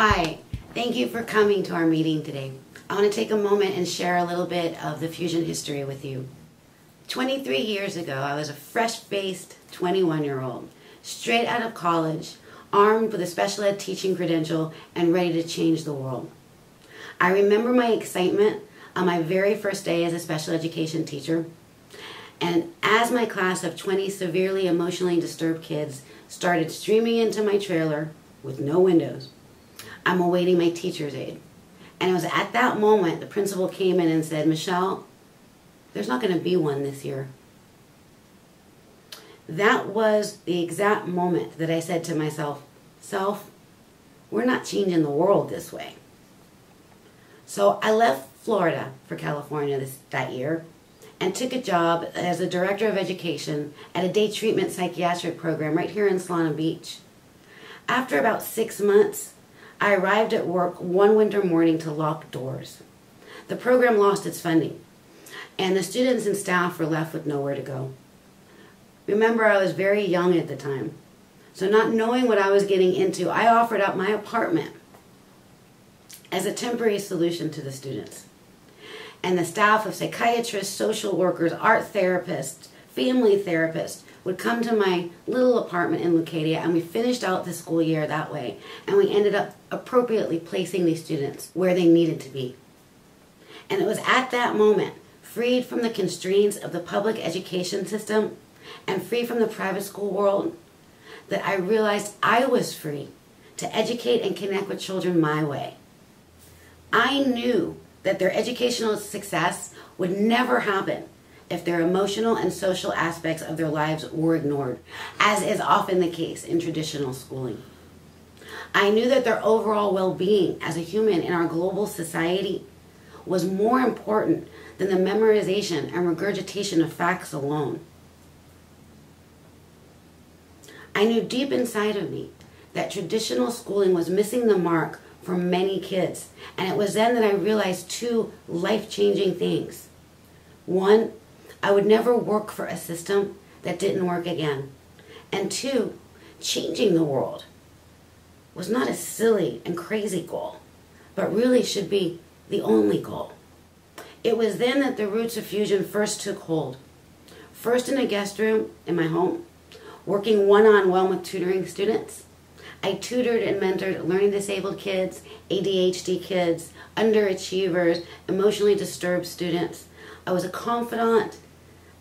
Hi, thank you for coming to our meeting today. I want to take a moment and share a little bit of the Fusion history with you. 23 years ago, I was a fresh-faced 21-year-old, straight out of college, armed with a special ed teaching credential and ready to change the world. I remember my excitement on my very first day as a special education teacher, and as my class of 20 severely emotionally disturbed kids started streaming into my trailer with no windows, I'm awaiting my teacher's aide. And it was at that moment the principal came in and said, "Michelle, there's not going to be one this year." That was the exact moment that I said to myself, "Self, we're not changing the world this way." So I left Florida for California that year and took a job as a director of education at a day treatment psychiatric program right here in Solana Beach. After about 6 months, I arrived at work one winter morning to lock doors. The program lost its funding, and the students and staff were left with nowhere to go. Remember, I was very young at the time, so not knowing what I was getting into, I offered up my apartment as a temporary solution to the students. And the staff of psychiatrists, social workers, art therapists, family therapists would come to my little apartment in Leucadia, and we finished out the school year that way, and we ended up appropriately placing these students where they needed to be. And it was at that moment, freed from the constraints of the public education system and free from the private school world, that I realized I was free to educate and connect with children my way. I knew that their educational success would never happen if their emotional and social aspects of their lives were ignored, as is often the case in traditional schooling. I knew that their overall well-being as a human in our global society was more important than the memorization and regurgitation of facts alone. I knew deep inside of me that traditional schooling was missing the mark for many kids, and it was then that I realized two life-changing things. One, I would never work for a system that didn't work again. And two, changing the world was not a silly and crazy goal, but really should be the only goal. It was then that the roots of Fusion first took hold. First in a guest room in my home, working one-on-one with tutoring students. I tutored and mentored learning disabled kids, ADHD kids, underachievers, emotionally disturbed students. I was a confidant,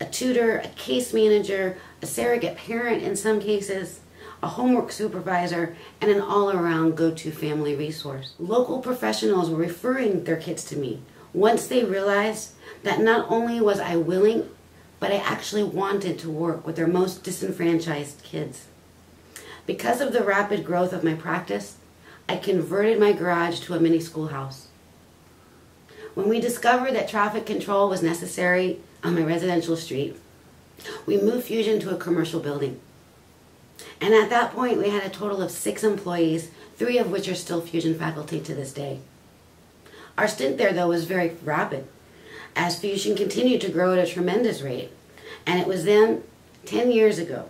a tutor, a case manager, a surrogate parent in some cases, a homework supervisor, and an all-around go-to family resource. Local professionals were referring their kids to me once they realized that not only was I willing, but I actually wanted to work with their most disenfranchised kids. Because of the rapid growth of my practice, I converted my garage to a mini schoolhouse. When we discovered that traffic control was necessary on my residential street, we moved Fusion to a commercial building. And at that point, we had a total of 6 employees, 3 of which are still Fusion faculty to this day. Our stint there, though, was very rapid, as Fusion continued to grow at a tremendous rate. And it was then, 10 years ago,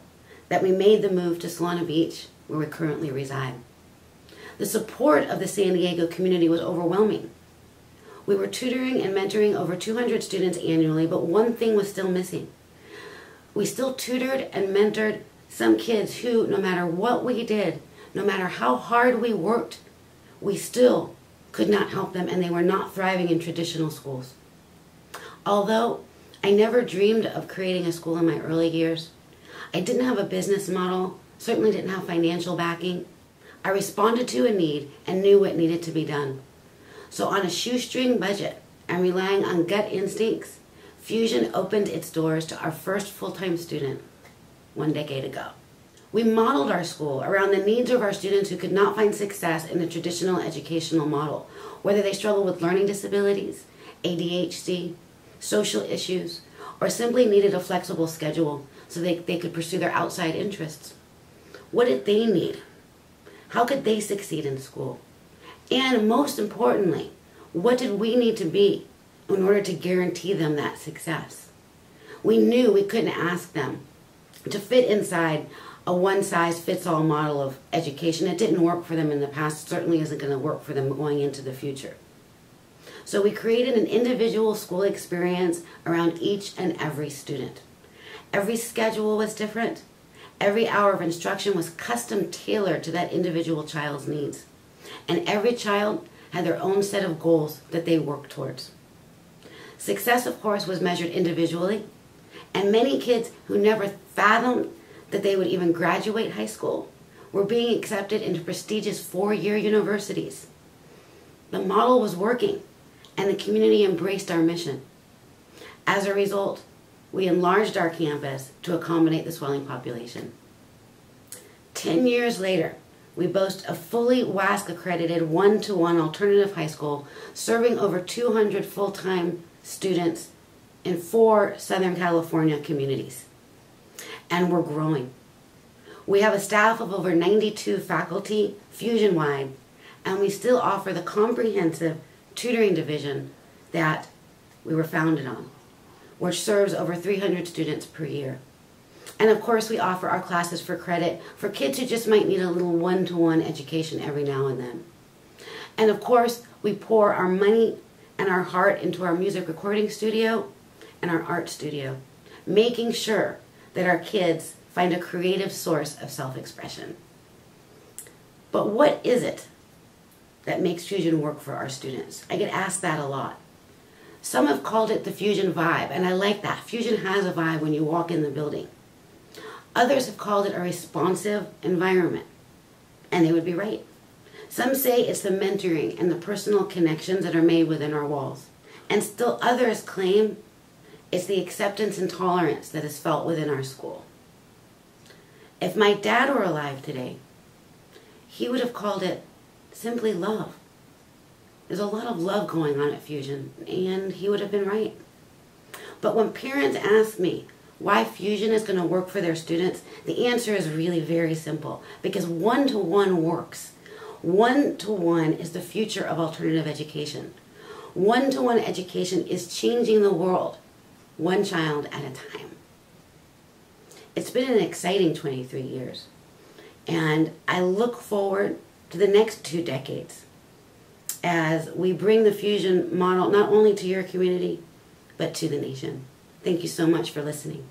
that we made the move to Solana Beach, where we currently reside. The support of the San Diego community was overwhelming. We were tutoring and mentoring over 200 students annually, but one thing was still missing. We still tutored and mentored some kids who, no matter what we did, no matter how hard we worked, we still could not help them, and they were not thriving in traditional schools. Although I never dreamed of creating a school in my early years, I didn't have a business model, certainly didn't have financial backing. I responded to a need and knew what needed to be done. So on a shoestring budget and relying on gut instincts, Fusion opened its doors to our first full-time student 1 decade ago. We modeled our school around the needs of our students who could not find success in the traditional educational model, whether they struggled with learning disabilities, ADHD, social issues, or simply needed a flexible schedule so they could pursue their outside interests. What did they need? How could they succeed in school? And most importantly, what did we need to be in order to guarantee them that success? We knew we couldn't ask them to fit inside a one-size-fits-all model of education. It didn't work for them in the past, certainly isn't going to work for them going into the future. So we created an individual school experience around each and every student. Every schedule was different. Every hour of instruction was custom tailored to that individual child's needs. And every child had their own set of goals that they worked towards. Success, of course, was measured individually, and many kids who never fathomed that they would even graduate high school were being accepted into prestigious four-year universities. The model was working, and the community embraced our mission. As a result, we enlarged our campus to accommodate the swelling population. 10 years later, we boast a fully WASC-accredited one-to-one alternative high school serving over 200 full-time students in 4 Southern California communities. And we're growing. We have a staff of over 92 faculty, Fusion-wide, and we still offer the comprehensive tutoring division that we were founded on, which serves over 300 students per year. And of course, we offer our classes for credit for kids who just might need a little one-to-one education every now and then. And of course, we pour our money and our heart into our music recording studio and our art studio, making sure that our kids find a creative source of self-expression. But what is it that makes Fusion work for our students? I get asked that a lot. Some have called it the Fusion vibe, and I like that. Fusion has a vibe when you walk in the building. Others have called it a responsive environment, and they would be right. Some say it's the mentoring and the personal connections that are made within our walls. And still others claim it's the acceptance and tolerance that is felt within our school. If my dad were alive today, he would have called it simply love. There's a lot of love going on at Fusion, and he would have been right. But when parents ask me why Fusion is going to work for their students, the answer is really very simple. Because one-to-one works. One-to-one is the future of alternative education. One-to-one education is changing the world, one child at a time. It's been an exciting 23 years, and I look forward to the next 2 decades as we bring the Fusion model not only to your community, but to the nation. Thank you so much for listening.